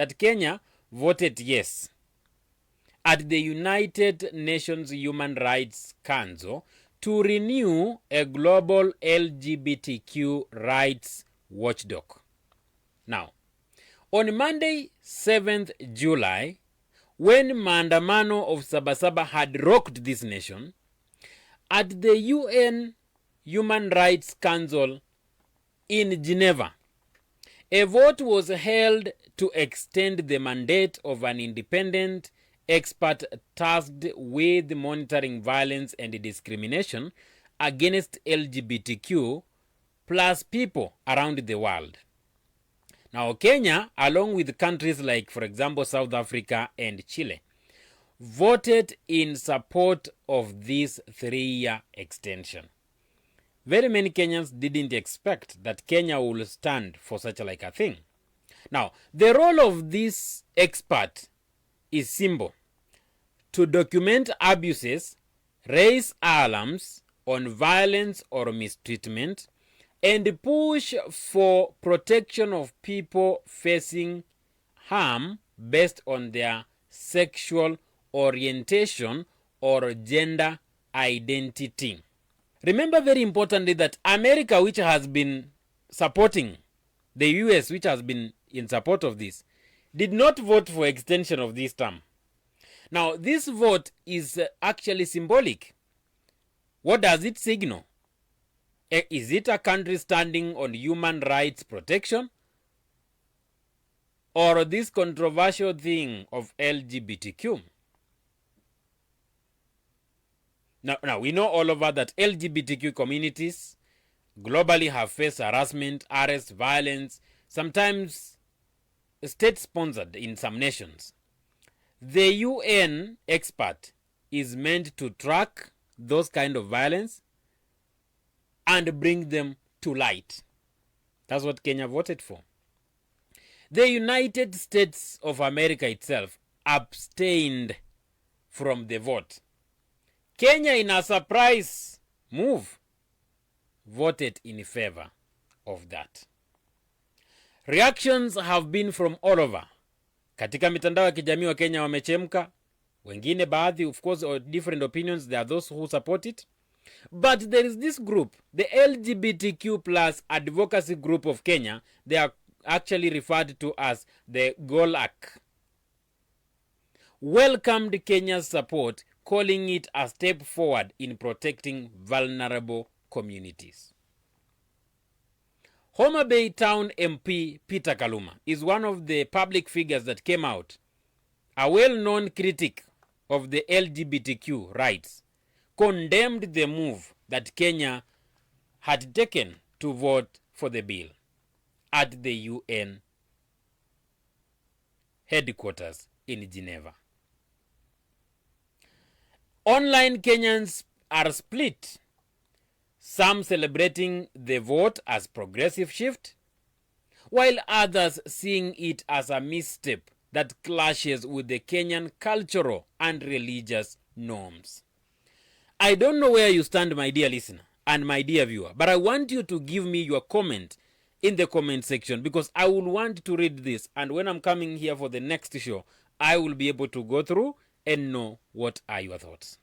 that Kenya voted yes at the United Nations Human Rights Council to renew a global LGBTQ rights watchdog. Now, on Monday, 7th July, when maandamano of Sabasaba had rocked this nation, at the UN Human Rights Council in Geneva, a vote was held to extend the mandate of an independent expert tasked with monitoring violence and discrimination against LGBTQ plus people around the world. Now, Kenya, along with countries like, for example, South Africa and Chile, voted in support of this 3-year extension. Very many Kenyans didn't expect that Kenya will stand for such like a thing. Now, the role of this expert is simple: to document abuses, raise alarms on violence or mistreatment, and push for protection of people facing harm based on their sexual orientation or gender identity. Remember very importantly that America, which has been supporting the US, which has been in support of this, did not vote for extension of this term. Now, this vote is actually symbolic. What does it signal? Is it a country standing on human rights protection? Or this controversial thing of LGBTQ? Now, we know all over that LGBTQ communities globally have faced harassment, arrest, violence, sometimes state-sponsored in some nations. The UN expert is meant to track those kind of violence and bring them to light. That's what Kenya voted for. The United States of America itself abstained from the vote. Kenya, in a surprise move, voted in favor of that. Reactions have been from all over. Katika mitandao ya kijamii wa Kenya wamechemka. Wengine baadhi, of course, or different opinions. There are those who support it. But there is this group, the LGBTQ plus advocacy group of Kenya. They are actually referred to as the GOLAC. Welcomed Kenya's support, calling it a step forward in protecting vulnerable communities. Homa Bay Town MP Peter Kaluma is one of the public figures that came out, a well-known critic of the LGBTQ rights, condemned the move that Kenya had taken to vote for the bill at the UN headquarters in Geneva. Online Kenyans are split, some celebrating the vote as progressive shift, while others seeing it as a misstep that clashes with the Kenyan cultural and religious norms. I don't know where you stand, my dear listener and my dear viewer, but I want you to give me your comment in the comment section, because I will want to read this, and when I'm coming here for the next show, I will be able to go through and know what are your thoughts.